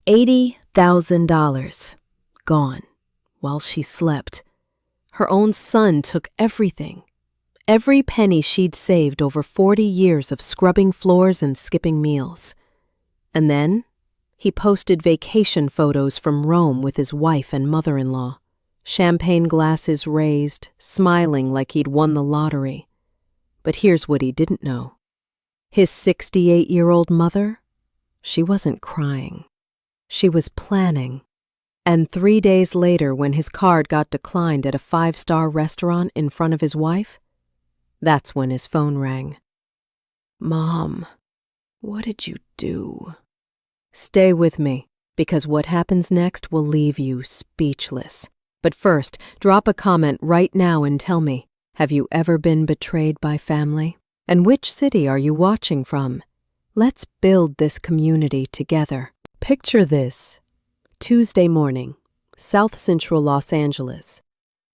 $80,000 gone while she slept. Her own son took everything. Every penny she'd saved over 40 years of scrubbing floors and skipping meals. And then he posted vacation photos from Rome with his wife and mother-in-law, champagne glasses raised, smiling like he'd won the lottery. But here's what he didn't know. His 68-year-old mother, she wasn't crying. She was planning. And 3 days later, when his card got declined at a 5-star restaurant in front of his wife, that's when his phone rang. "Mom, what did you do?" Stay with me, because what happens next will leave you speechless. But first, drop a comment right now and tell me, have you ever been betrayed by family? And which city are you watching from? Let's build this community together. Picture this. Tuesday morning, South Central Los Angeles.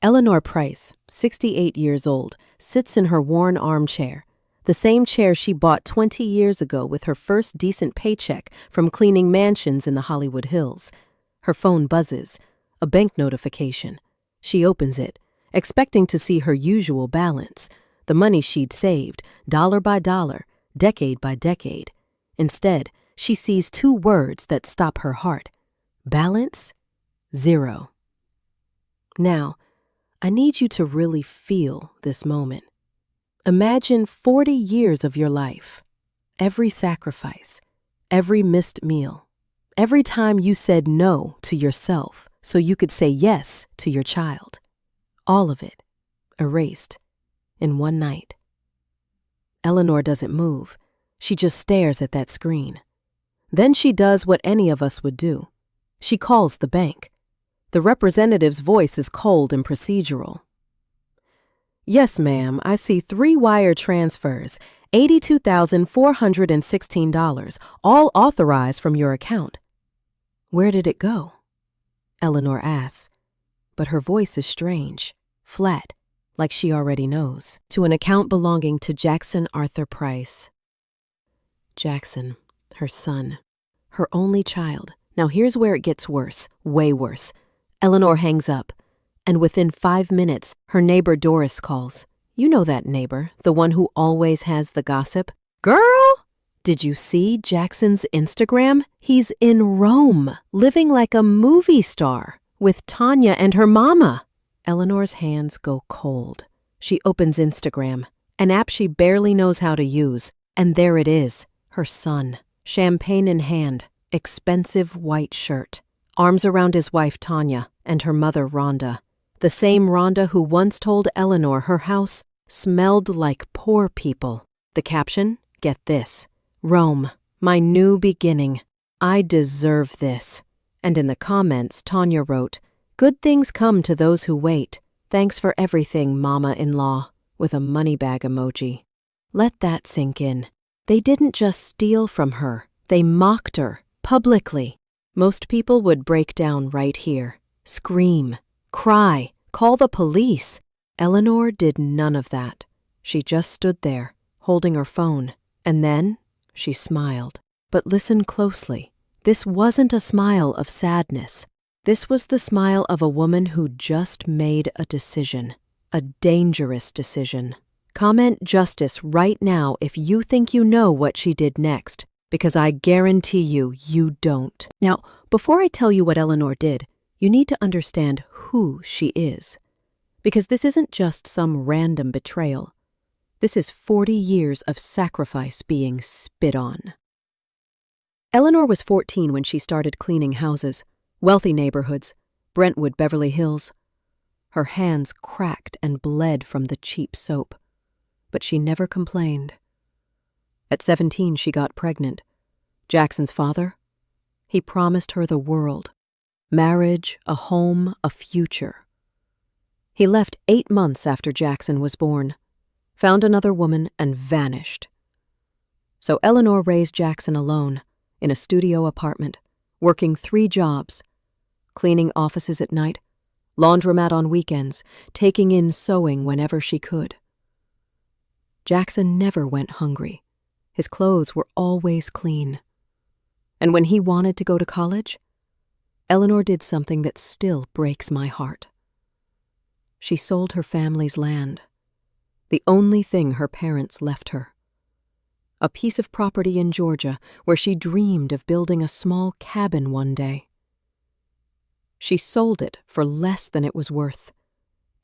Eleanor Price, 68 years old, sits in her worn armchair, the same chair she bought 20 years ago with her first decent paycheck from cleaning mansions in the Hollywood Hills. Her phone buzzes, a bank notification. She opens it, expecting to see her usual balance, the money she'd saved, dollar by dollar, decade by decade. Instead, she sees 2 words that stop her heart. Balance, 0. Now, I need you to really feel this moment. Imagine 40 years of your life, every sacrifice, every missed meal, every time you said no to yourself so you could say yes to your child. All of it, erased, in one night. Eleanor doesn't move. She just stares at that screen. Then she does what any of us would do. She calls the bank. The representative's voice is cold and procedural. "Yes, ma'am, I see 3 wire transfers, $82,416, all authorized from your account." "Where did it go?" Eleanor asks, but her voice is strange, flat, like she already knows. "To an account belonging to Jackson Arthur Price." Jackson, her son, her only child. Now here's where it gets worse, way worse. Eleanor hangs up, and within 5 minutes, her neighbor Doris calls. You know that neighbor, the one who always has the gossip. "Girl, did you see Jackson's Instagram? He's in Rome, living like a movie star, with Tanya and her mama." Eleanor's hands go cold. She opens Instagram, an app she barely knows how to use, and there it is, her son, champagne in hand, expensive white shirt, arms around his wife Tanya and her mother Rhonda, the same Rhonda who once told Eleanor her house smelled like poor people. The caption, get this, "Rome, my new beginning. I deserve this." And in the comments, Tanya wrote, "Good things come to those who wait. Thanks for everything, mama-in-law," with a money bag emoji. Let that sink in. They didn't just steal from her. They mocked her, publicly. Most people would break down right here, scream, cry, call the police. Eleanor did none of that. She just stood there, holding her phone, and then she smiled. But listen closely. This wasn't a smile of sadness. This was the smile of a woman who just made a decision, a dangerous decision. Comment justice right now if you think you know what she did next, because I guarantee you, you don't. Now, before I tell you what Eleanor did, you need to understand who she is. Because this isn't just some random betrayal. This is 40 years of sacrifice being spit on. Eleanor was 14 when she started cleaning houses, wealthy neighborhoods, Brentwood, Beverly Hills. Her hands cracked and bled from the cheap soap. But she never complained. At 17, she got pregnant. Jackson's father? He promised her the world. Marriage, a home, a future. He left 8 months after Jackson was born, found another woman, and vanished. So Eleanor raised Jackson alone, in a studio apartment, working 3 jobs, cleaning offices at night, laundromat on weekends, taking in sewing whenever she could. Jackson never went hungry. His clothes were always clean. And when he wanted to go to college, Eleanor did something that still breaks my heart. She sold her family's land, the only thing her parents left her. A piece of property in Georgia where she dreamed of building a small cabin one day. She sold it for less than it was worth,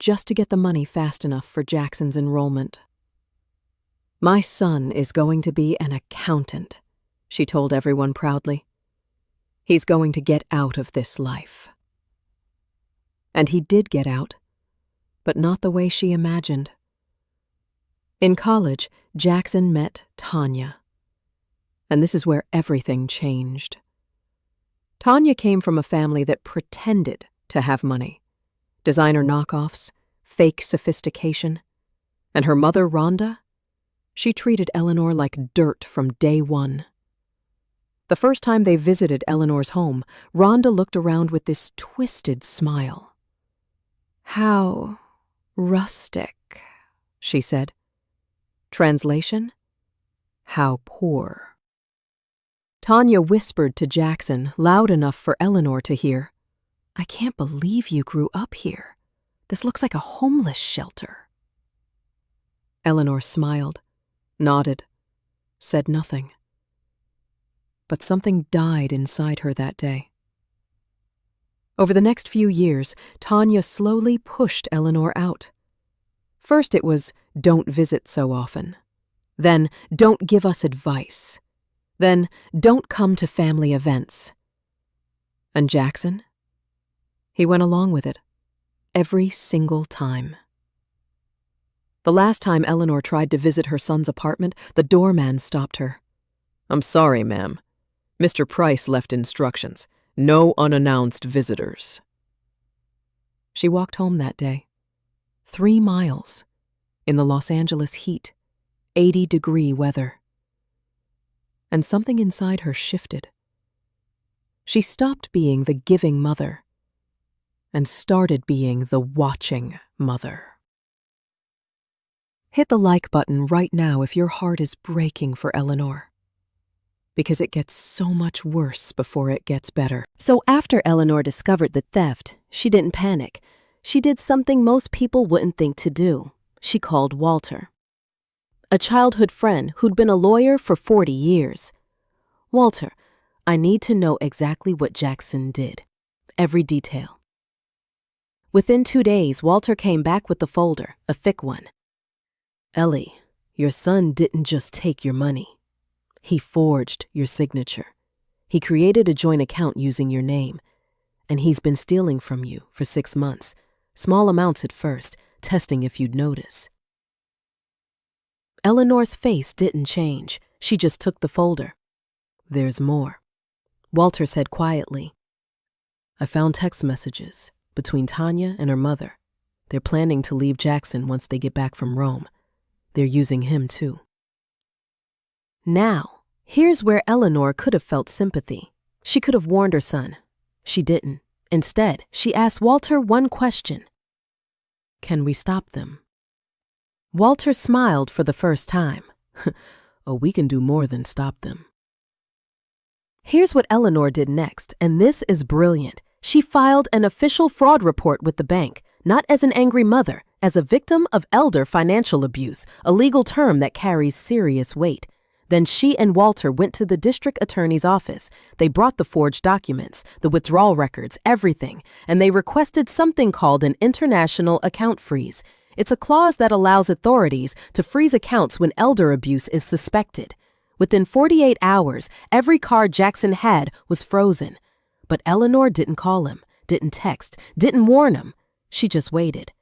just to get the money fast enough for Jackson's enrollment. "My son is going to be an accountant," she told everyone proudly. "He's going to get out of this life." And he did get out, but not the way she imagined. In college, Jackson met Tanya. And this is where everything changed. Tanya came from a family that pretended to have money. Designer knockoffs, fake sophistication. And her mother, Rhonda, she treated Eleanor like dirt from day one. The first time they visited Eleanor's home, Rhonda looked around with this twisted smile. "How rustic," she said. Translation: how poor. Tanya whispered to Jackson, loud enough for Eleanor to hear, "I can't believe you grew up here. This looks like a homeless shelter." Eleanor smiled, nodded, said nothing. But something died inside her that day. Over the next few years, Tanya slowly pushed Eleanor out. First it was, "Don't visit so often." Then, "Don't give us advice." Then, "Don't come to family events." And Jackson? He went along with it, every single time. The last time Eleanor tried to visit her son's apartment, the doorman stopped her. "I'm sorry, ma'am. Mr. Price left instructions. No unannounced visitors." She walked home that day. 3 miles, in the Los Angeles heat, 80-degree weather. And something inside her shifted. She stopped being the giving mother and started being the watching mother. Hit the like button right now if your heart is breaking for Eleanor, because it gets so much worse before it gets better. So after Eleanor discovered the theft, she didn't panic. She did something most people wouldn't think to do. She called Walter, a childhood friend who'd been a lawyer for 40 years. "Walter, I need to know exactly what Jackson did. Every detail." Within 2 days, Walter came back with the folder, a thick one. "Ellie, your son didn't just take your money. He forged your signature. He created a joint account using your name. And he's been stealing from you for 6 months. Small amounts at first, testing if you'd notice." Eleanor's face didn't change. She just took the folder. "There's more," Walter said quietly. "I found text messages between Tanya and her mother. They're planning to leave Jackson once they get back from Rome. They're using him too." Now, here's where Eleanor could have felt sympathy. She could have warned her son. She didn't. Instead, she asked Walter one question. "Can we stop them?" Walter smiled for the first time. "Oh, we can do more than stop them." Here's what Eleanor did next, and this is brilliant. She filed an official fraud report with the bank, not as an angry mother, as a victim of elder financial abuse, a legal term that carries serious weight. Then she and Walter went to the district attorney's office. They brought the forged documents, the withdrawal records, everything, and they requested something called an international account freeze. It's a clause that allows authorities to freeze accounts when elder abuse is suspected. Within 48 hours, every card Jackson had was frozen. But Eleanor didn't call him, didn't text, didn't warn him. She just waited.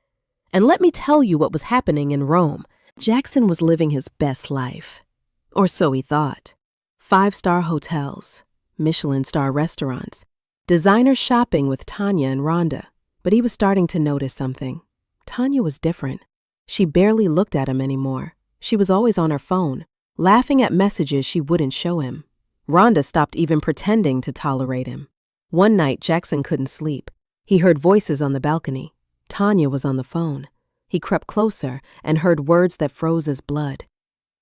And let me tell you what was happening in Rome. Jackson was living his best life. Or so he thought. 5-star hotels, Michelin-star restaurants, designer shopping with Tanya and Rhonda. But he was starting to notice something. Tanya was different. She barely looked at him anymore. She was always on her phone, laughing at messages she wouldn't show him. Rhonda stopped even pretending to tolerate him. One night, Jackson couldn't sleep. He heard voices on the balcony. Tanya was on the phone. He crept closer and heard words that froze his blood.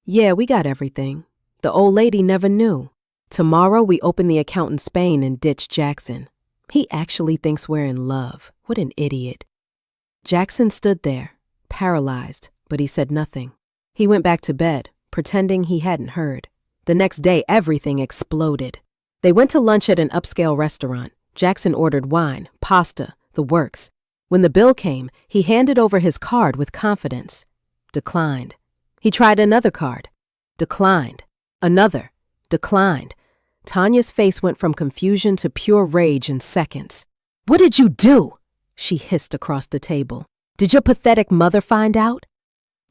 "Yeah, we got everything. The old lady never knew." Tomorrow we open the account in Spain and ditch Jackson. He actually thinks we're in love. What an idiot. Jackson stood there, paralyzed, but he said nothing. He went back to bed, pretending he hadn't heard. The next day, everything exploded. They went to lunch at an upscale restaurant. Jackson ordered wine, pasta, the works. When the bill came, he handed over his card with confidence. Declined. He tried another card. Declined. Another. Declined. Tanya's face went from confusion to pure rage in seconds. "What did you do?" she hissed across the table. "Did your pathetic mother find out?"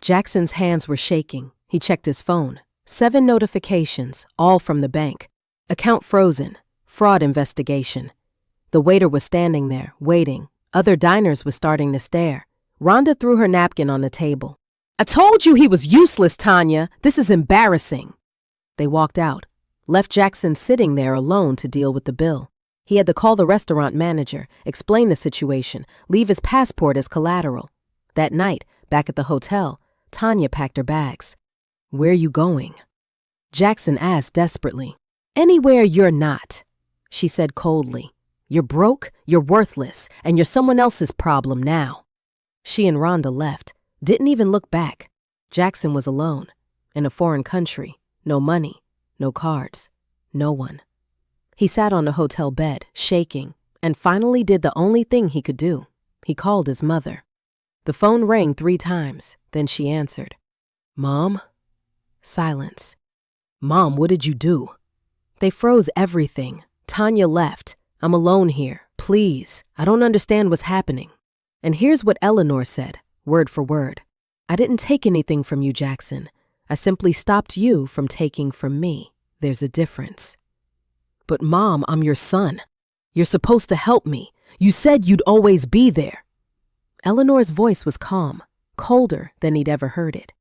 Jackson's hands were shaking. He checked his phone. 7 notifications, all from the bank. Account frozen. Fraud investigation. The waiter was standing there, waiting. Other diners were starting to stare. Rhonda threw her napkin on the table. "I told you he was useless, Tanya. This is embarrassing." They walked out, left Jackson sitting there alone to deal with the bill. He had to call the restaurant manager, explain the situation, leave his passport as collateral. That night, back at the hotel, Tanya packed her bags. "Where are you going?" Jackson asked desperately. "Anywhere you're not," she said coldly. "You're broke, you're worthless, and you're someone else's problem now." She and Rhonda left, didn't even look back. Jackson was alone, in a foreign country, no money, no cards, no one. He sat on the hotel bed, shaking, and finally did the only thing he could do. He called his mother. The phone rang 3 times, then she answered. "Mom?" Silence. "Mom, what did you do?" They froze everything. "Tanya left. I'm alone here. Please. I don't understand what's happening." And here's what Eleanor said, word for word. "I didn't take anything from you, Jackson. I simply stopped you from taking from me. There's a difference." "But Mom, I'm your son. You're supposed to help me. You said you'd always be there." Eleanor's voice was calm, colder than he'd ever heard it.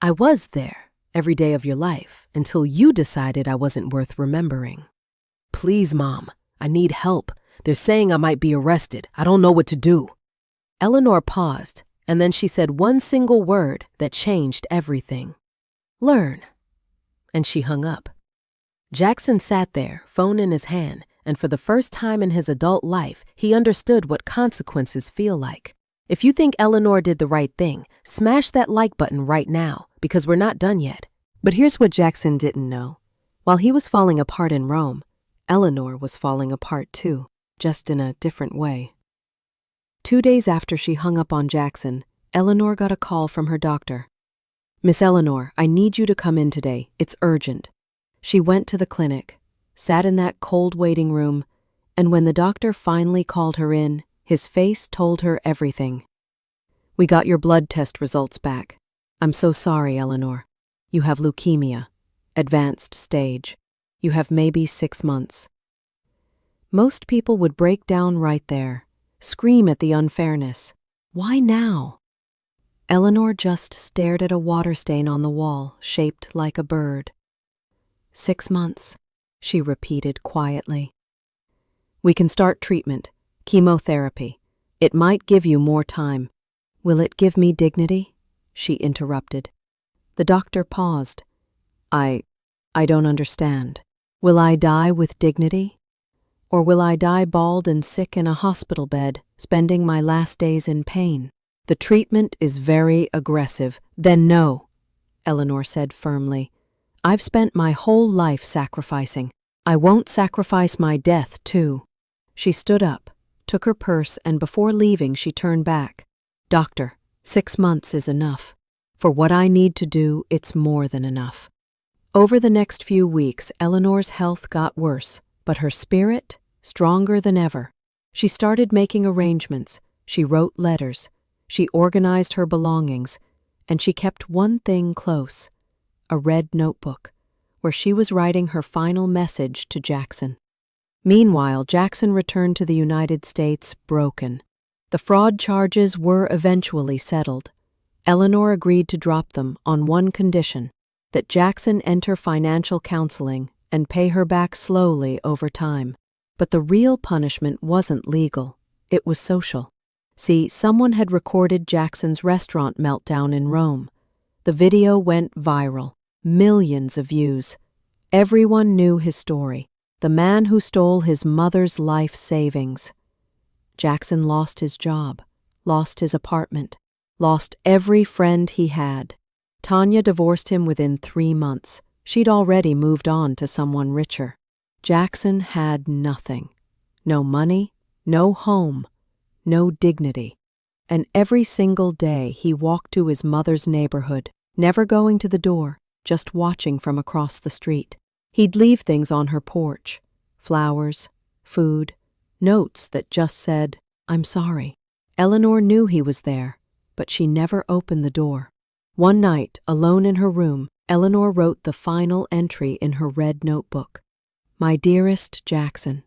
"I was there every day of your life until you decided I wasn't worth remembering." "Please, Mom, I need help. They're saying I might be arrested. I don't know what to do." Eleanor paused, and then she said one single word that changed everything. "Learn." And she hung up. Jackson sat there, phone in his hand, and for the first time in his adult life, he understood what consequences feel like. If you think Eleanor did the right thing, smash that like button right now, because we're not done yet. But here's what Jackson didn't know. While he was falling apart in Rome, Eleanor was falling apart too, just in a different way. 2 days after she hung up on Jackson, Eleanor got a call from her doctor. "Miss Eleanor, I need you to come in today. It's urgent." She went to the clinic, sat in that cold waiting room, and when the doctor finally called her in, his face told her everything. "We got your blood test results back. I'm so sorry, Eleanor. You have leukemia, advanced stage. You have maybe 6 months." Most people would break down right there, scream at the unfairness. Why now? Eleanor just stared at a water stain on the wall, shaped like a bird. 6 months, she repeated quietly. "We can start treatment, chemotherapy. It might give you more time." "Will it give me dignity?" she interrupted. The doctor paused. I don't understand. Will I die with dignity? Or will I die bald and sick in a hospital bed, spending my last days in pain? The treatment is very aggressive." "Then no," Eleanor said firmly. "I've spent my whole life sacrificing. I won't sacrifice my death, too." She stood up, took her purse, and before leaving she turned back. "Doctor, 6 months is enough. For what I need to do, it's more than enough." Over the next few weeks, Eleanor's health got worse, but her spirit, stronger than ever. She started making arrangements, she wrote letters, she organized her belongings, and she kept one thing close, a red notebook, where she was writing her final message to Jackson. Meanwhile, Jackson returned to the United States broken. The fraud charges were eventually settled. Eleanor agreed to drop them on one condition, that Jackson enter financial counseling and pay her back slowly over time. But the real punishment wasn't legal, it was social. See, someone had recorded Jackson's restaurant meltdown in Rome. The video went viral, millions of views. Everyone knew his story. The man who stole his mother's life savings. Jackson lost his job, lost his apartment, lost every friend he had. Tanya divorced him within 3 months. She'd already moved on to someone richer. Jackson had nothing. No money, no home, no dignity. And every single day he walked to his mother's neighborhood, never going to the door, just watching from across the street. He'd leave things on her porch, flowers, food, notes that just said, "I'm sorry." Eleanor knew he was there, but she never opened the door. One night, alone in her room, Eleanor wrote the final entry in her red notebook. "My dearest Jackson,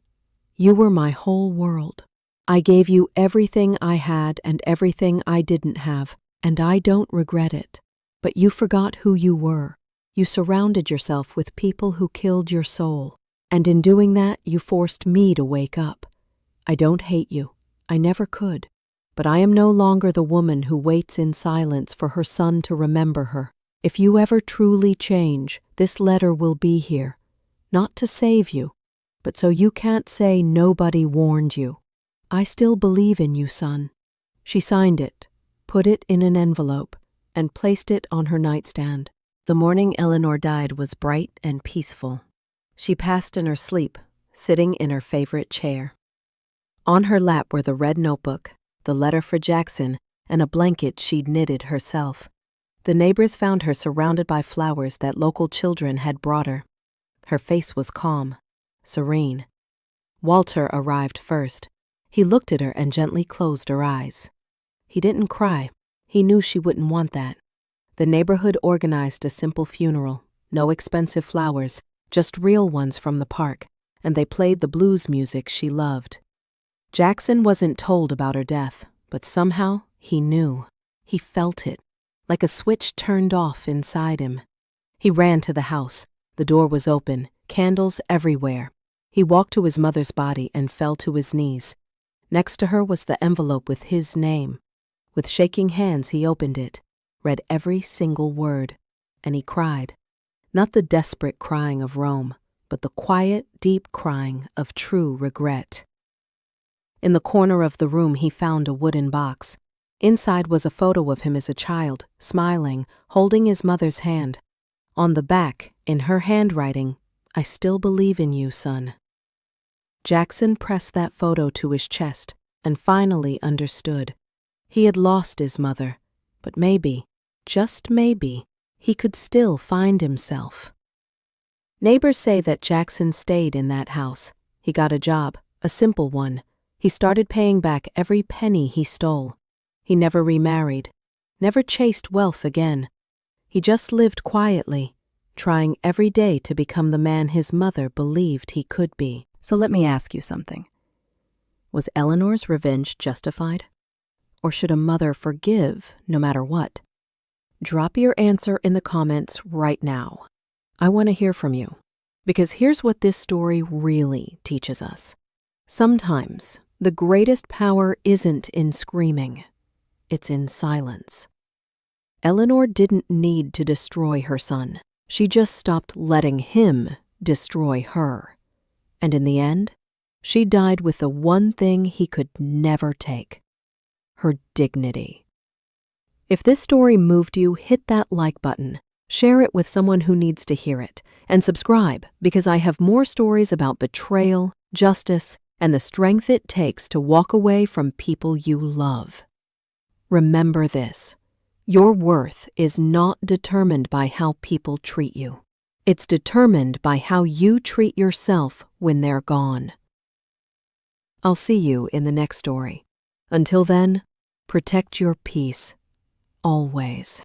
you were my whole world. I gave you everything I had and everything I didn't have, and I don't regret it. But you forgot who you were. You surrounded yourself with people who killed your soul, and in doing that, you forced me to wake up. I don't hate you. I never could. But I am no longer the woman who waits in silence for her son to remember her. If you ever truly change, this letter will be here, not to save you, but so you can't say nobody warned you. I still believe in you, son." She signed it, put it in an envelope, and placed it on her nightstand. The morning Eleanor died was bright and peaceful. She passed in her sleep, sitting in her favorite chair. On her lap were the red notebook, the letter for Jackson, and a blanket she'd knitted herself. The neighbors found her surrounded by flowers that local children had brought her. Her face was calm, serene. Walter arrived first. He looked at her and gently closed her eyes. He didn't cry. He knew she wouldn't want that. The neighborhood organized a simple funeral, no expensive flowers, just real ones from the park, and they played the blues music she loved. Jackson wasn't told about her death, but somehow he knew. He felt it, like a switch turned off inside him. He ran to the house. The door was open, candles everywhere. He walked to his mother's body and fell to his knees. Next to her was the envelope with his name. With shaking hands he opened it, read every single word, and he cried. Not the desperate crying of Rome, but the quiet, deep crying of true regret. In the corner of the room he found a wooden box. Inside was a photo of him as a child, smiling, holding his mother's hand. On the back, in her handwriting, "I still believe in you, son." Jackson pressed that photo to his chest and finally understood. He had lost his mother, but maybe, just maybe, he could still find himself. Neighbors say that Jackson stayed in that house. He got a job, a simple one. He started paying back every penny he stole. He never remarried, never chased wealth again. He just lived quietly, trying every day to become the man his mother believed he could be. So let me ask you something. Was Eleanor's revenge justified? Or should a mother forgive no matter what? Drop your answer in the comments right now. I want to hear from you. Because here's what this story really teaches us. Sometimes the greatest power isn't in screaming. It's in silence. Eleanor didn't need to destroy her son. She just stopped letting him destroy her. And in the end, she died with the one thing he could never take: her dignity. If this story moved you, hit that like button, share it with someone who needs to hear it, and subscribe because I have more stories about betrayal, justice, and the strength it takes to walk away from people you love. Remember this: your worth is not determined by how people treat you. It's determined by how you treat yourself when they're gone. I'll see you in the next story. Until then, protect your peace, always.